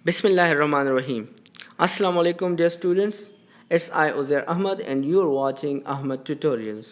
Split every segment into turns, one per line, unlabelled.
Bismillahirrahmanirrahim. Assalamu alaikum dear students. It's I Uzair Ahmad and you're watching Ahmad Tutorials.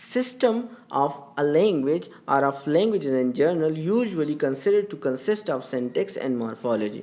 system of a language or of languages in general usually considered to consist of syntax and morphology.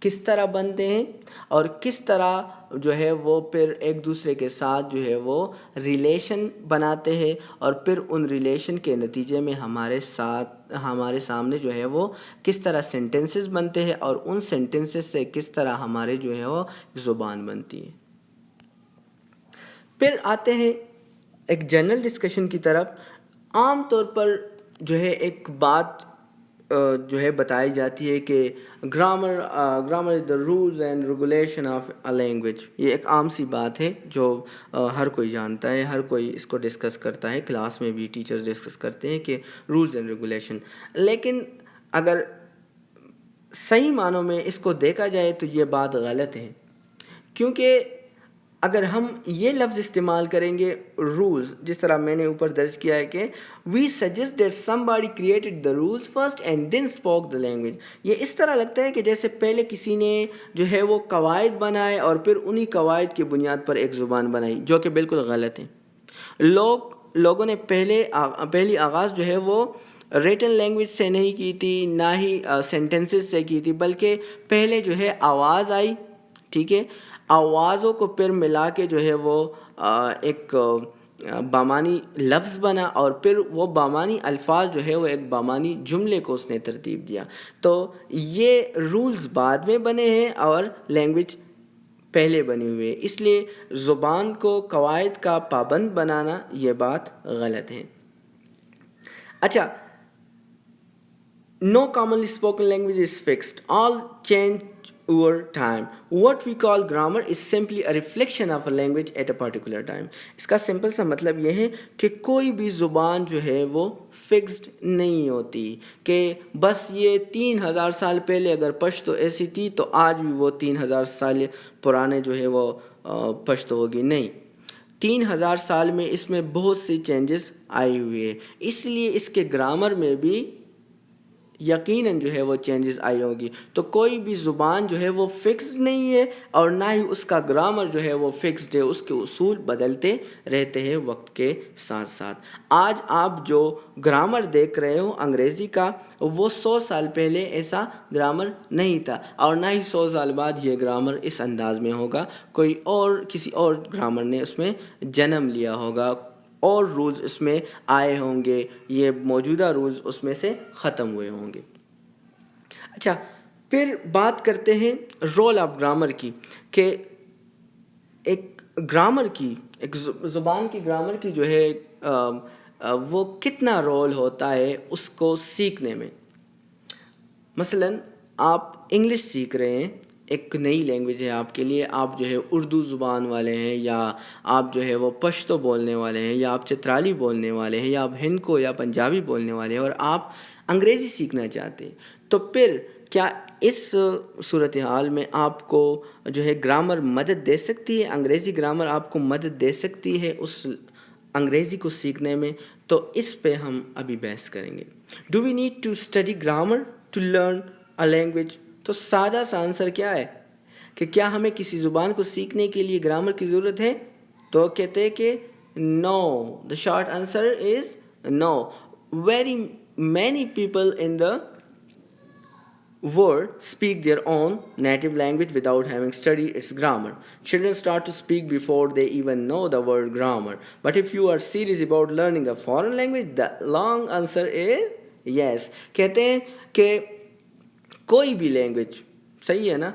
کس طرح بنتے ہیں اور کس طرح جو ہے وہ پھر ایک دوسرے کے ساتھ جو ہے وہ ریلیشن بناتے ہیں، اور پھر ان ریلیشن کے نتیجے میں ہمارے سامنے جو ہے وہ کس طرح سینٹنسز بنتے ہیں، اور ان سینٹنسز سے کس طرح ہمارے جو ہے وہ زبان بنتی ہے۔ پھر آتے ہیں ایک جنرل ڈسکشن کی طرف۔ عام طور پر جو ہے ایک بات جو ہے بتائی جاتی ہے کہ grammar is the rules and regulation of a language. یہ ایک عام سی بات ہے جو ہر کوئی جانتا ہے، ہر کوئی اس کو ڈسکس کرتا ہے، کلاس میں بھی ٹیچر ڈسکس کرتے ہیں کہ رولز اینڈ ریگولیشن۔ لیکن اگر صحیح معنوں میں اس کو دیکھا جائے تو یہ بات غلط ہے، کیونکہ اگر ہم یہ لفظ استعمال کریں گے رولز، جس طرح میں نے اوپر درج کیا ہے کہ we suggest that somebody created the rules first and then spoke the language، یہ اس طرح لگتا ہے کہ جیسے پہلے کسی نے جو ہے وہ قواعد بنائے اور پھر انہی قواعد کی بنیاد پر ایک زبان بنائی، جو کہ بالکل غلط ہے۔ لوگوں نے پہلی آغاز جو ہے وہ ریٹن لینگویج سے نہیں کی تھی، نہ ہی سینٹنسز سے کی تھی، بلکہ پہلے جو ہے آواز آئی، ٹھیک ہے، آوازوں کو پھر ملا کے جو ہے وہ ایک بامانی لفظ بنا، اور پھر وہ بامانی الفاظ جو ہے وہ ایک بامانی جملے کو اس نے ترتیب دیا۔ تو یہ رولز بعد میں بنے ہیں اور لینگویج پہلے بنی ہوئی ہے، اس لیے زبان کو قواعد کا پابند بنانا یہ بات غلط ہے۔ اچھا، no commonly spoken language is fixed. All change over time. What we call grammar is simply a reflection of a language at a particular time. اس کا سمپل سا مطلب یہ ہے کہ کوئی بھی زبان جو ہے وہ فکسڈ نہیں ہوتی، کہ بس یہ 3000 سال پہلے اگر پشتو ایسی تھی تو آج بھی وہ 3000 سال پرانے جو ہے وہ پشتو ہوگی، نہیں۔ 3000 سال میں اس میں بہت سی چینجز آئی ہوئی ہے، اس لیے اس کے گرامر میں بھی یقیناً جو ہے وہ چینجز آئی ہوگی۔ تو کوئی بھی زبان جو ہے وہ فکسڈ نہیں ہے، اور نہ ہی اس کا گرامر جو ہے وہ فکسڈ ہے، اس کے اصول بدلتے رہتے ہیں وقت کے ساتھ ساتھ۔ آج آپ جو گرامر دیکھ رہے ہو انگریزی کا، وہ 100 سال پہلے ایسا گرامر نہیں تھا، اور نہ ہی 100 سال بعد یہ گرامر اس انداز میں ہوگا، کوئی اور کسی اور گرامر نے اس میں جنم لیا ہوگا، اور رولز اس میں آئے ہوں گے، یہ موجودہ رولز اس میں سے ختم ہوئے ہوں گے۔ اچھا، پھر بات کرتے ہیں رول آف گرامر کی، کہ ایک گرامر کی، ایک زبان کی گرامر کی جو ہے وہ کتنا رول ہوتا ہے اس کو سیکھنے میں۔ مثلاً آپ انگلش سیکھ رہے ہیں، ایک نئی لینگویج ہے آپ کے لیے، آپ جو ہے اردو زبان والے ہیں، یا آپ جو ہے وہ پشتو بولنے والے ہیں، یا آپ چترالی بولنے والے ہیں، یا آپ ہندکو یا پنجابی بولنے والے ہیں، اور آپ انگریزی سیکھنا چاہتے ہیں، تو پھر کیا اس صورتحال میں آپ کو جو ہے گرامر مدد دے سکتی ہے؟ انگریزی گرامر آپ کو مدد دے سکتی ہے اس انگریزی کو سیکھنے میں؟ تو اس پہ ہم ابھی بحث کریں گے۔ Do we need to study grammar to learn a language? تو سادہ سا آنسر کیا ہے کہ کیا ہمیں کسی زبان کو سیکھنے کے لیے گرامر کی ضرورت ہے؟ تو کہتے ہیں کہ no, the short answer is no. Very many people in the world speak their own native language without having studied its grammar. Children start to speak before they even know the word grammar. But if you are serious about learning a foreign language, the long answer is yes. کہتے ہیں کہ کوئی بھی language, صحیح ہے نا،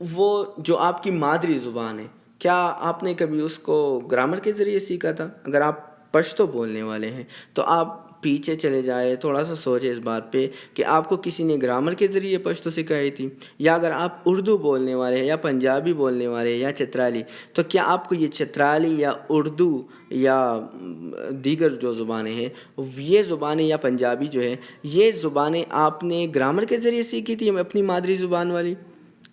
وہ جو آپ کی مادری زبان ہے، کیا آپ نے کبھی اس کو گرامر کے ذریعے سیکھا تھا؟ اگر آپ پشتو بولنے والے ہیں تو آپ پیچھے چلے جائے، تھوڑا سا سوچے اس بات پہ کہ آپ کو کسی نے گرامر کے ذریعے پشتو سکھائی تھی؟ یا اگر آپ اردو بولنے والے ہیں، یا پنجابی بولنے والے ہیں، یا چترالی، تو کیا آپ کو یہ چترالی یا اردو یا دیگر جو زبانیں ہیں، یہ زبانیں یا پنجابی جو ہے، یہ زبانیں آپ نے گرامر کے ذریعے سیکھی تھی اپنی مادری زبان والی،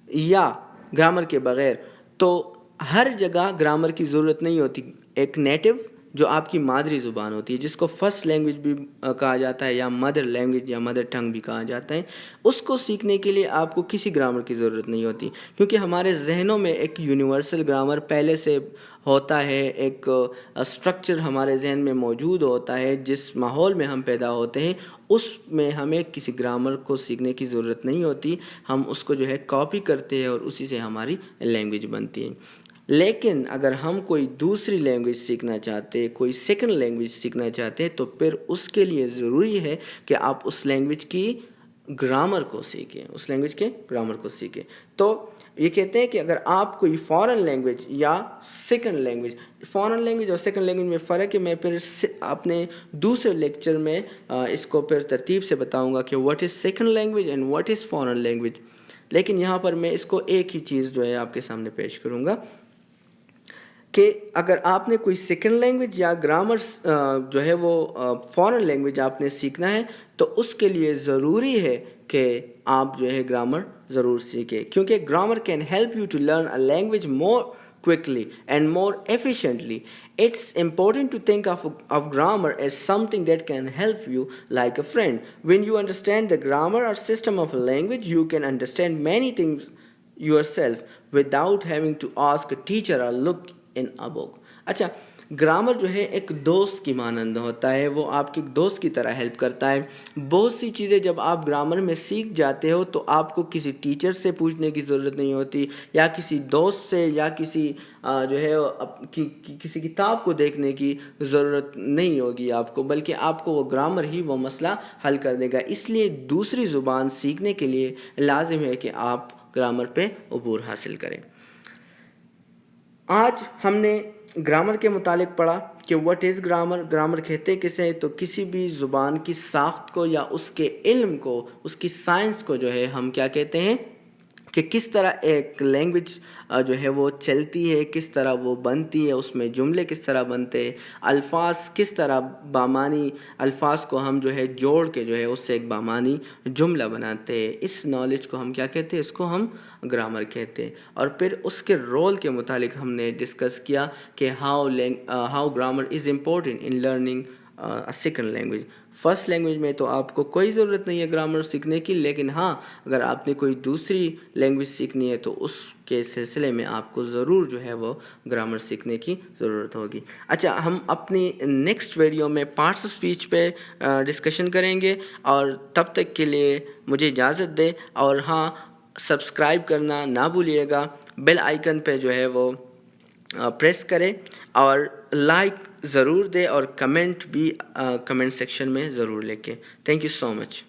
یا گرامر کے بغیر؟ تو ہر جگہ گرامر کی ضرورت نہیں ہوتی۔ ایک نیٹو جو آپ کی مادری زبان ہوتی ہے، جس کو فرسٹ لینگویج بھی کہا جاتا ہے یا مدر لینگویج یا مدر ٹنگ بھی کہا جاتا ہے، اس کو سیکھنے کے لیے آپ کو کسی گرامر کی ضرورت نہیں ہوتی، کیونکہ ہمارے ذہنوں میں ایک یونیورسل گرامر پہلے سے ہوتا ہے، ایک اسٹرکچر ہمارے ذہن میں موجود ہوتا ہے، جس ماحول میں ہم پیدا ہوتے ہیں اس میں ہمیں کسی گرامر کو سیکھنے کی ضرورت نہیں ہوتی، ہم اس کو جو ہے کاپی کرتے ہیں اور اسی سے ہماری لینگویج بنتی ہے۔ لیکن اگر ہم کوئی دوسری لینگویج سیکھنا چاہتے، کوئی سیکنڈ لینگویج سیکھنا چاہتے ہیں، تو پھر اس کے لیے ضروری ہے کہ آپ اس لینگویج کی گرامر کو سیکھیں، اس لینگویج کے گرامر کو سیکھیں۔ تو یہ کہتے ہیں کہ اگر آپ کوئی فارن لینگویج یا سیکنڈ لینگویج، فارن لینگویج اور سیکنڈ لینگویج میں فرق ہے، میں پھر اپنے دوسرے لیکچر میں اس کو پھر ترتیب سے بتاؤں گا کہ what is second language and what is foreign language, لیکن یہاں پر میں اس کو ایک ہی چیز جو ہے آپ کے سامنے پیش کروں گا کہ اگر آپ نے کوئی سیکنڈ لینگویج یا گرامر جو ہے وہ فارن لینگویج آپ نے سیکھنا ہے، تو اس کے لیے ضروری ہے کہ آپ جو ہے گرامر ضرور سیکھیں، کیونکہ grammar can help you to learn a language more quickly and more efficiently. It's important to think of grammar as something that can help you like a friend. When you understand the grammar or system of a language, you can understand many things yourself without having to ask a teacher or look in a book. اچھا، grammar جو ہے ایک دوست کی مانند ہوتا ہے، وہ آپ کے دوست کی طرح ہیلپ کرتا ہے۔ بہت سی چیزیں جب آپ گرامر میں سیکھ جاتے ہو تو آپ کو کسی ٹیچر سے پوچھنے کی ضرورت نہیں ہوتی، یا کسی دوست سے، یا کسی جو ہے کسی کتاب کو دیکھنے کی ضرورت نہیں ہوگی آپ کو، بلکہ آپ کو وہ گرامر ہی وہ مسئلہ حل کر دے گا۔ اس لیے دوسری زبان سیکھنے کے لیے لازم ہے کہ آپ گرامر پہ عبور حاصل کریں۔ آج ہم نے گرامر کے متعلق پڑھا کہ واٹ از گرامر، گرامر کہتے کسے، تو کسی بھی زبان کی ساخت کو یا اس کے علم کو، اس کی سائنس کو جو ہے ہم کیا کہتے ہیں کہ کس طرح ایک لینگویج جو ہے وہ چلتی ہے، کس طرح وہ بنتی ہے، اس میں جملے کس طرح بنتے ہیں، الفاظ کس طرح بامانی الفاظ کو ہم جو ہے جوڑ کے جو ہے اس سے ایک بامانی جملہ بناتے ہیں، اس نالج کو ہم کیا کہتے ہیں، اس کو ہم گرامر کہتے ہیں۔ اور پھر اس کے رول کے متعلق ہم نے ڈسکس کیا کہ how grammar is important in learning second language. First language میں تو آپ کو کوئی ضرورت نہیں ہے گرامر سیکھنے کی، لیکن ہاں اگر آپ نے کوئی دوسری لینگویج سیکھنی ہے تو اس کے سلسلے میں آپ کو ضرور جو ہے وہ گرامر سیکھنے کی ضرورت ہوگی۔ اچھا، ہم اپنی نیکسٹ ویڈیو میں پارٹس آف اسپیچ پہ ڈسکشن کریں گے، اور تب تک کے لیے مجھے اجازت دیں، اور ہاں سبسکرائب کرنا نہ بھولیے گا، بیل آئیکن پہ جو ہے وہ پریس کریں، اور لائک ضرور دے، اور کمنٹ بھی کمنٹ سیکشن میں ضرور لکھیں۔ Thank you so much.